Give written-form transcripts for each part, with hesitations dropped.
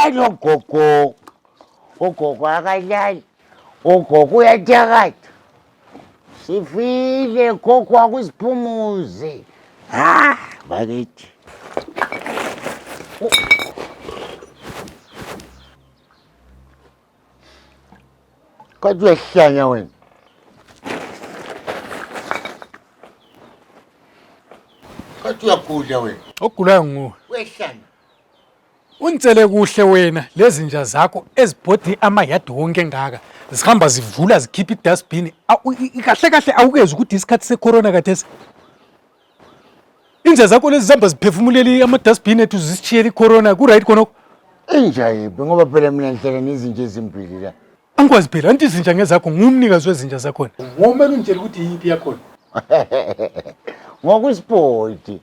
lo gogo. Ugogo akadlali. Ugogo uyathakatha. Sifile gogo akusiphumuze. Bakithi. Kodwa uyahlanya wena. Kodwa uyagula wena. Ogulayo nguwe. Uyahlanya. Uncele kuhle wena lezi nja zakho ezibhodi amayadi wonke ngaka zihamba zivula zikhipha idustbin kahle kahle awukezi ukuthi isikhathi secorona kathesi inja zakho lezi zihamba ziphefumuleli ama-dustbin ethu zisishiyela icorona ku-right khonoko inja yiphi ngoba phela mina ngihlala nezinja ezimbili la angikwazi phela anti izinja ngezakho ngumnikazi wezinja zakhona ngomele ungitshela ukuthi yiphi yakhona ngokusipoti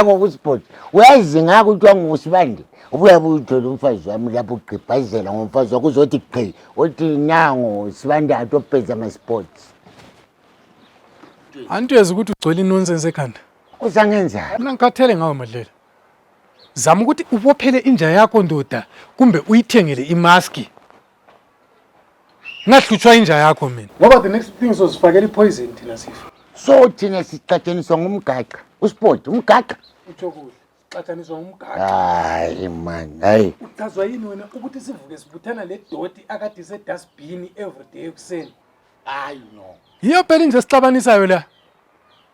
ngokusipoti uyazi ngako kuthiwa ngusibande ubuya buyithola umfazi wami lapho ugqibhazela ngomfazi wakho uzothi qhi uthi nango sibandathi opeza ama-sports anti uyazi ukuthi ugcwele inonsense ekhanda uzangenzani mina ngikhathele ngawe Madlela zama ukuthi ubophele inja yakho ndoda kumbe uyithengele imaski ngahlutshwa inja yakho mina ngoba the next thing sozifakela ipoison thina sifa so thina sicatshaniswa ngumgaqa usport umgaqa utsho kuhle xatshaniswa ngumgaqa hayi man hayi uchazwa yini wena ukuthi sivuke sibuthana le doti akade se-dustbin everyday ekuseni hayi no yiyo phela inja esixabanisayo la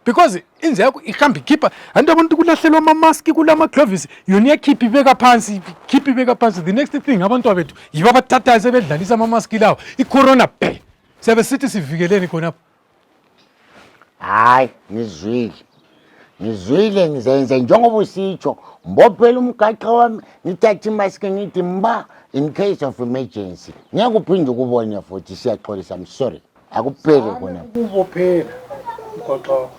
because inja yakho ihamba ikhipha anti abantu kulahlelwa amamaski kulama-gloves yona iyakhipha ibeka phansi the next thing abantu bethu yibo abathathayo sebedlalisa amamaski lawo icorona be siyabe sithi sivikeleni khonapho hayi ngizwile ngizenze njengoba usitsho mbophela umgaqa wami ngithathe imaski ngithi mba in case of emergency ngeke uphinde ukubone futhi siyaxolisa I'm sorry akuphele khona ukubophela umgaqa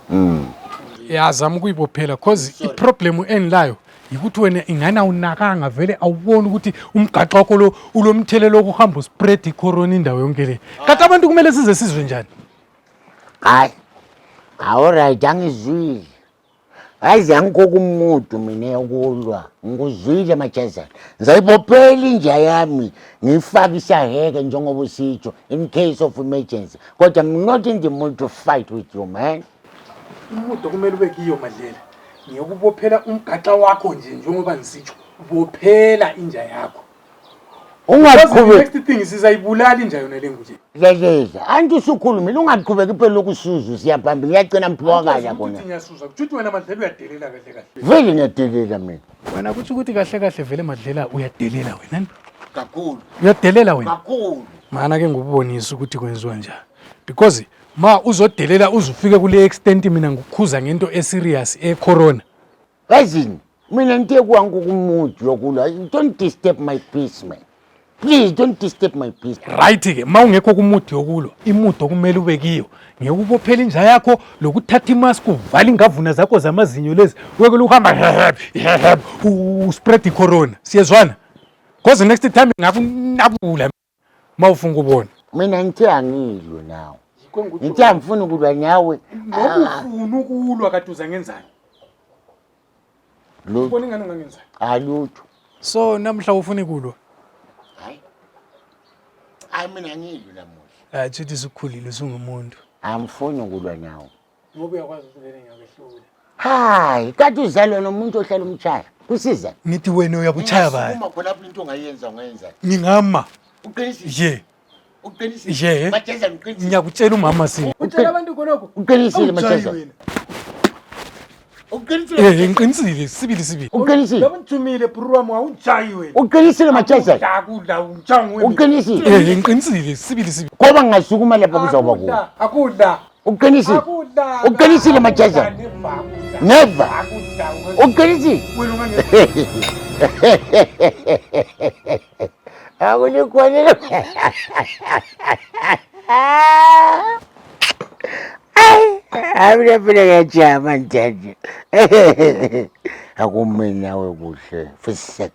yazama ukuyibophela cause iproblem enilayo yikuthi wena ingana unakanga vele awuboni ukuthi umgaqa wakho lo ulomthelelo wokuhamba uspread icorona indawo yonke le kanti abantu kumele size sizwe njani hayi alright angizwile ayize angikho kumuntu mina ukulwa ngikuzwile majazana ngizayibophela inja yami ngiyifake isaheke njengoba usitsho in case of emergency kodwa I'm not in the mood to fight with you man umuntu kumele ube kiyo Madlela ngiyokubophela umgaqa wakho nje njengoba ngisitsho bophela inja yakho ungaqhubeki next thing sizayibulala inja yona lenguje lelela anti usukhulumile ungaqhubeki phela lokusuzu siyaphambili ngiyagcina mphokala khona uthi ngiyasuza kuthi wena Madlela uyadelela kahle kahle vele ngiyadelela mina wena kuthi ukuthi kahle kahle vele Madlela uyadelela wena kakhulu uyadelela wena kakhulu mana ke ngubonisa ukuthi kwenziwa njani because ma uzodelela uzufike kule extent mina ngikukhuza ngento eserious ecorona yazini mina nto kwangukumuntu yokulwa don't disturb my peace man please don't disturb my peace right ke ma ungekho kumuthi yokulwa imudo kumele ube kiyo ngekubophela inja yakho lokuthatha imask uvala ingavuna zakho zamazinyo lezi wekele uhamba uspread icorona siyezwana because next time ngakunabula mawufunga ubona mina ngithe angilwe nawe ngithe angifuni ukulwa nawe ngokufuna ukulwa kade uza ngenzani ubona ingane ungangenzani alutho so namhla ufuna ikulwa hayi mina ngilwe namuhla athi sikhulile usungumuntu angifuni ukulwa nawe ngoba uyakwazi ukuvele ngakehlule hayi kade uzalwa nomuntu ohlala umtshaya kusiza nithi wena uyabuchaya bani uma khona lapho into ongayenza ungayenza ngingama uqinisile uqinisile Matsheza ngiqinisile ngiyakutshela umama sini utshela abantu khonoko uqinisile Matsheza uqinisile ngiqinisile sibili uqinisile labo nthumile bro wami awujayi wena uqinisile Matsheza akudla unjangu wena uqinisile ngiqinisile sibili ngoba ngasukuma lapha kuzawuba kuwo akudla uqinisile uqinisile Matsheza never uqinisile wena ungangeni akulikhonile mina phela ngiyajama ntanje akumina nawe kuhle futhi